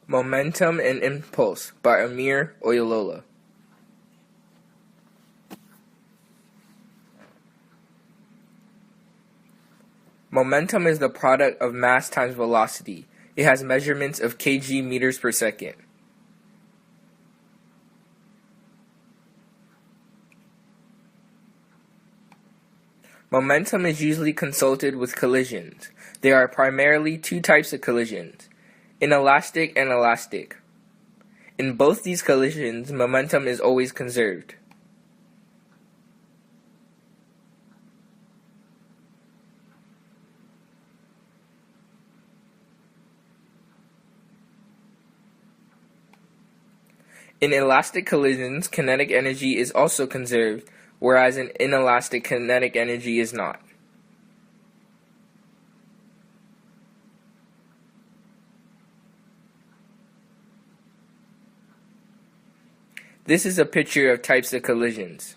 Momentum and Impulse by Amir Oyolola. Momentum is the product of mass times velocity. It has measurements of kg meters per second. Momentum is usually consulted with collisions. There are primarily two types of collisions, inelastic and elastic. In both these collisions, momentum is always conserved. In elastic collisions, kinetic energy is also conserved, whereas in inelastic kinetic energy is not. This is a picture of types of collisions.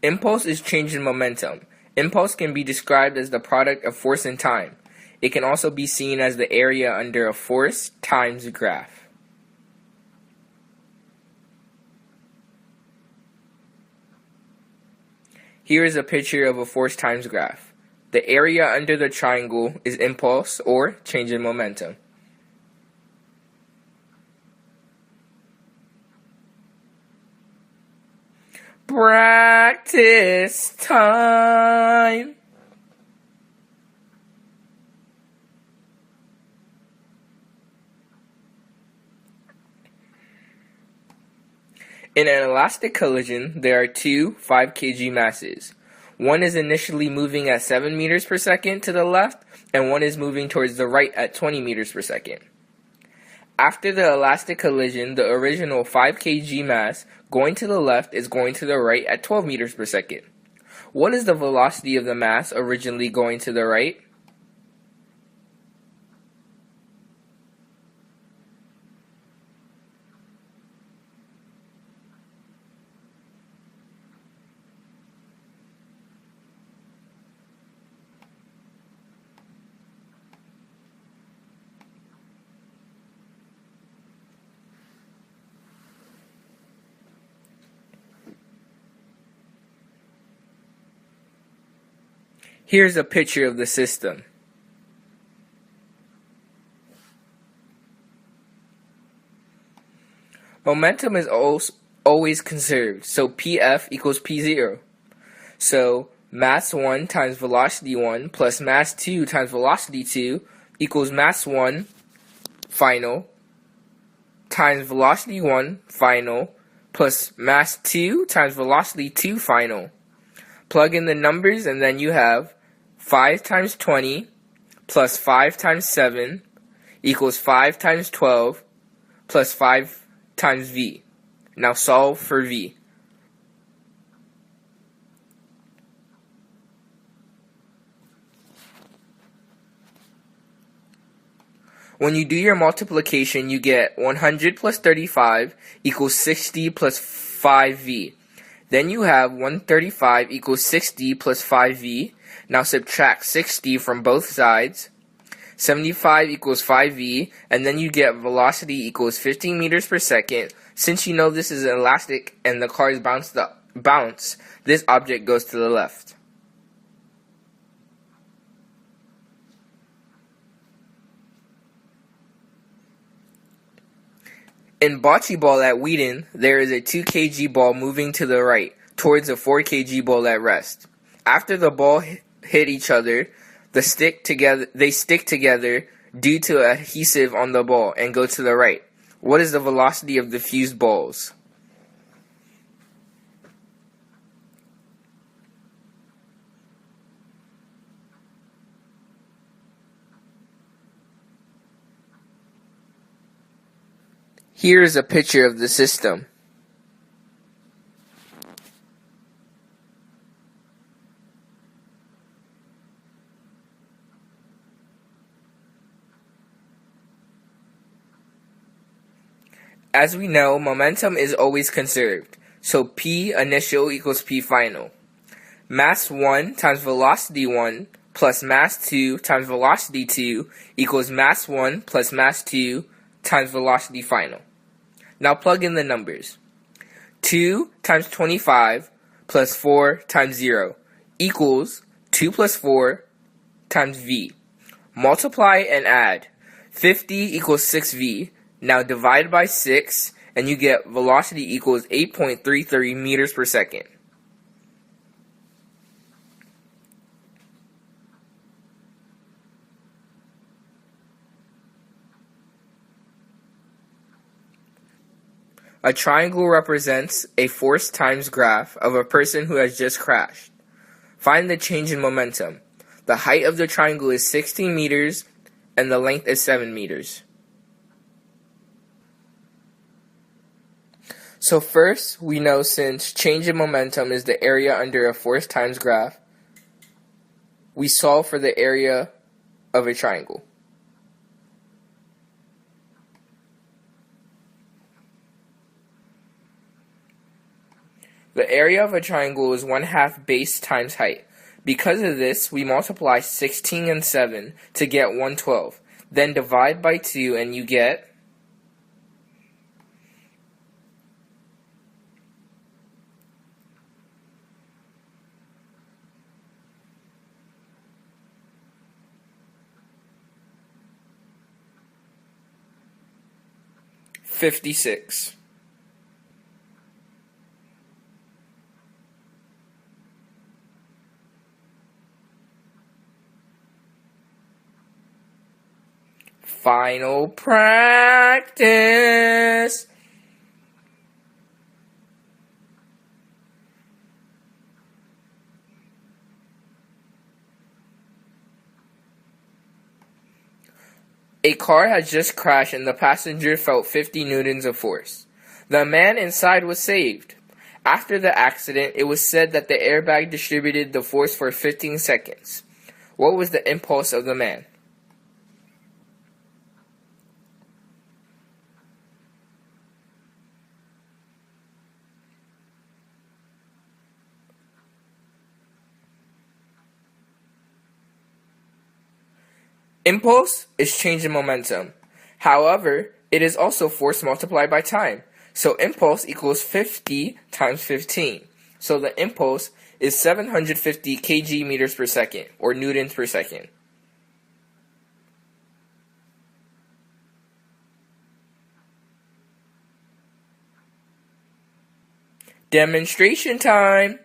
Impulse is change in momentum. Impulse can be described as the product of force and time. It can also be seen as the area under a force times graph. Here is a picture of a force times graph. The area under the triangle is impulse or change in momentum. Practice time. In an elastic collision, there are two 5 kg masses. One is initially moving at 7 meters per second to the left, and one is moving towards the right at 20 meters per second. After the elastic collision, the original 5 kg mass going to the left is going to the right at 12 meters per second. What is the velocity of the mass originally going to the right? Here's a picture of the system. Momentum is always conserved, so Pf equals P0. So mass 1 times velocity 1 plus mass 2 times velocity 2 equals mass 1 final times velocity 1 final plus mass 2 times velocity 2 final. Plug in the numbers and then you have 5 times 20 plus 5 times 7 equals 5 times 12 plus 5 times v. Now solve for v. When you do your multiplication, you get 100 plus 35 equals 60 plus 5v. Then you have 135 equals 60 plus 5v. Now subtract 60 from both sides. 75 equals 5v, and then you get velocity equals 15 meters per second. Since you know this is elastic and the cars bounce, this object goes to the left. In bocce ball at Wheaton, there is a 2 kg ball moving to the right, towards a 4 kg ball at rest. After the ball hit each other, they stick together due to adhesive on the ball and go to the right. What is the velocity of the fused balls? Here is a picture of the system. As we know, momentum is always conserved. So P initial equals P final. Mass 1 times velocity 1 plus mass 2 times velocity 2 equals mass 1 plus mass 2 times velocity final. Now plug in the numbers. 2 times 25 plus 4 times 0 equals 2 plus 4 times V. Multiply and add. 50 equals 6V. Now divide by 6 and you get velocity equals 8.33 meters per second. A triangle represents a force times graph of a person who has just crashed. Find the change in momentum. The height of the triangle is 16 meters and the length is 7 meters. So first, we know since change in momentum is the area under a force times graph, we solve for the area of a triangle. The area of a triangle is 1/2 base times height. Because of this, we multiply 16 and 7 to get 112. Then divide by 2 and you get 56. Final practice. A car had just crashed and the passenger felt 50 newtons of force. The man inside was saved. After the accident, it was said that the airbag distributed the force for 15 seconds. What was the impulse of the man? Impulse is change in momentum. However, it is also force multiplied by time. So impulse equals 50 times 15. So the impulse is 750 kg meters per second, or newtons per second. Demonstration time!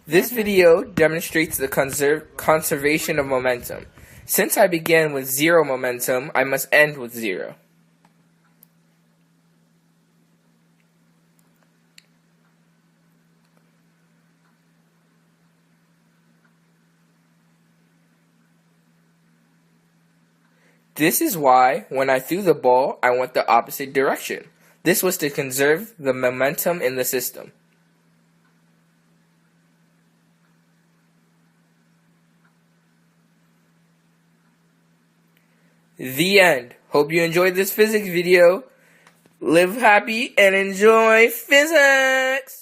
This video demonstrates the conservation of momentum. Since I began with 0 momentum, I must end with 0. This is why, when I threw the ball, I went the opposite direction. This was to conserve the momentum in the system. The end. Hope you enjoyed this physics video. Live happy and enjoy physics!